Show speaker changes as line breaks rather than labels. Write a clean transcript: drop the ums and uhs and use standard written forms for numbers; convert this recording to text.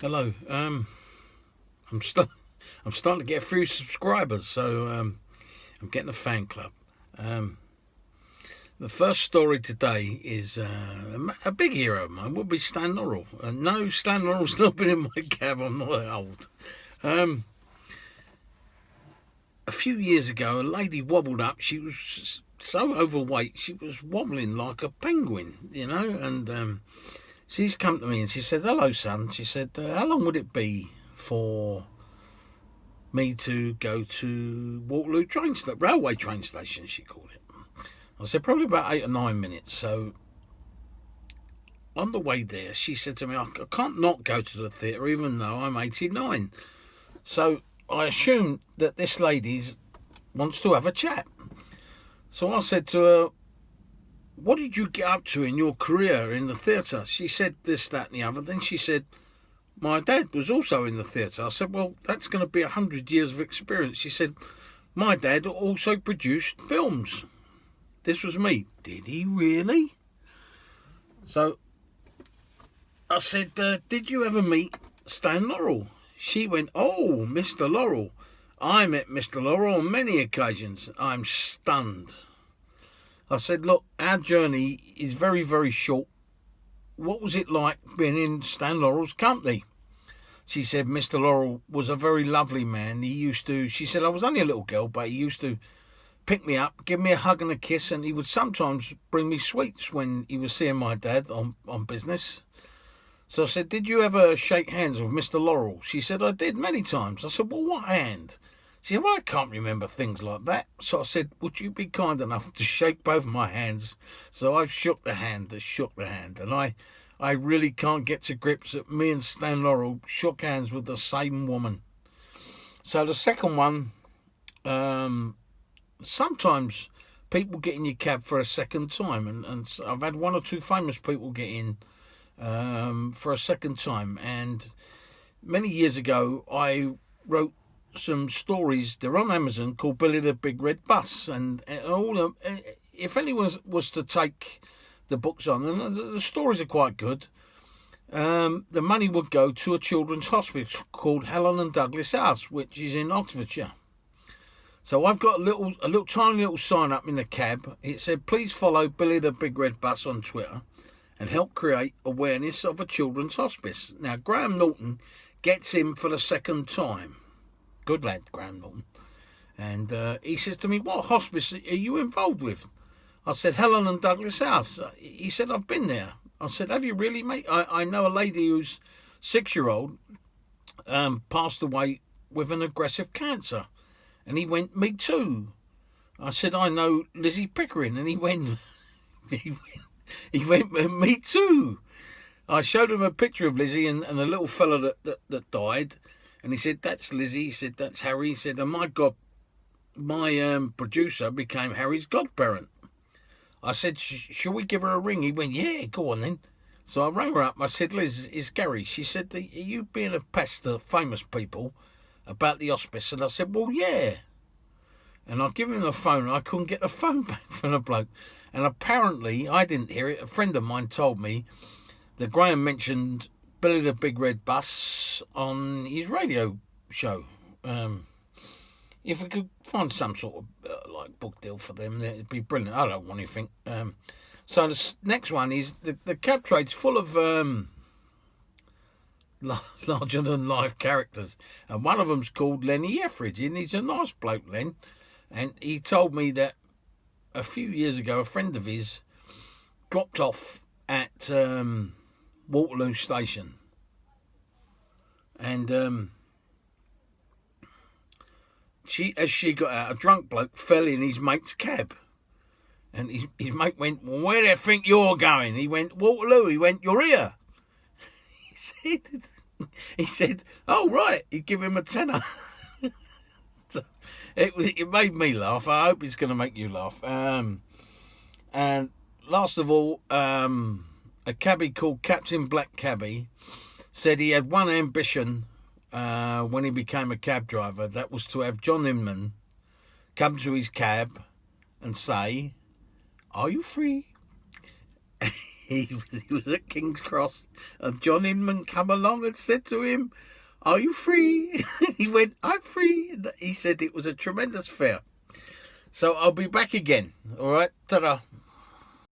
Hello. I'm st- I'm starting to get a few subscribers, so I'm getting a fan club. Um, the first story today is a big hero of mine. Would be Stan Laurel. No, Stan Laurel's not been in my cab. I'm not that old. Um, a few years ago, a lady wobbled up. She was so overweight, she was wobbling like a penguin, and she's come to me and she said, "Hello, son." She said, "How long would it be for me to go to Waterloo railway train station?" She called it. I said, "Probably about 8 or 9 minutes." So on the way there, she said to me, "I can't not go to the theatre even though I'm 89." So I assumed that this lady wants to have a chat. So I said to her, "What did you get up to in your career in the theatre?" She said this, that, and the other. Then she said, "My dad was also in the theatre." I said, "Well, that's going to be 100 years of experience." She said, "My dad also produced films." This was me. Did he really? So I said, "Did you ever meet Stan Laurel?" She went, "Oh, Mr. Laurel. I met Mr. Laurel on many occasions." I'm stunned. I said, "Look, our journey is very, very short. What was it like being in Stan Laurel's company?" She said, "Mr. Laurel was a very lovely man. She said, I was only a little girl, but he used to pick me up, give me a hug and a kiss, and he would sometimes bring me sweets when he was seeing my dad on business." So I said, "Did you ever shake hands with Mr. Laurel?" She said, "I did many times." I said, "Well, what hand?" She said, "Well, I can't remember things like that." So I said, "Would you be kind enough to shake both my hands?" So I shook the hand that shook the hand. And I really can't get to grips that me and Stan Laurel shook hands with the same woman. So the second one, sometimes people get in your cab for a second time. And I've had one or two famous people get in for a second time. And many years ago, I wrote some stories. They're on Amazon called Billy the Big Red Bus, and if anyone was to take the books on, and the stories are quite good, the money would go to a children's hospital called Helen and Douglas House, which is in Oxfordshire. So I've got a little tiny little sign up in the cab. It said, "Please follow Billy the Big Red Bus on Twitter and help create awareness of a children's hospice." Now, Graham Norton gets in for the second time. Good lad, Graham Norton. And he says to me, "What hospice are you involved with?" I said, "Helen and Douglas House." He said, "I've been there." I said, "Have you really, mate?" I know a lady who's 6-year-old passed away with an aggressive cancer. And he went, "Me too." I said, "I know Lizzie Pickering." And he went, he went, "Me too." I showed him a picture of Lizzie and a little fella that died. And he said, "That's Lizzie." He said, "That's Harry." He said, "And my producer became Harry's godparent." I said, "Shall we give her a ring?" He went, "Yeah, go on then." So I rang her up. I said, "Liz, it's Gary." She said, "Are you being a pest to famous people about the hospice?" And I said, "Well, yeah." And I give him the phone. I couldn't get the phone back from the bloke. And apparently, I didn't hear it. A friend of mine told me that Graham mentioned Billy the Big Red Bus on his radio show. If we could find some sort of book deal for them, it'd be brilliant. I don't want anything. So the next one is the cab trade's full of larger than life characters, and one of them's called Lenny Etheridge, and he's a nice bloke, Len. And he told me that a few years ago, a friend of his dropped off at Waterloo Station, and as she got out, a drunk bloke fell in his mate's cab. And his mate went, "Well, where do you think you're going?" He went, "Waterloo." He went, "You're here." He said, "Oh, right." He'd give him a tenner. So it made me laugh. I hope it's going to make you laugh. And last of all, a cabbie called Captain Black Cabbie said he had one ambition when he became a cab driver. That was to have John Inman come to his cab and say, "Are you free?" he was at King's Cross, and John Inman come along and said to him, "Are you free?" He went, "I'm free." He said it was a tremendous fair. So I'll be back again. All right, ta-da.